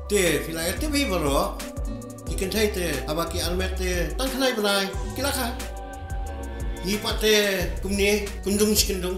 Te filai te bi baro. Ikan thai te abaki almet te tan khanai banai. Kila kha. Hi pa te kumni kundung skindung.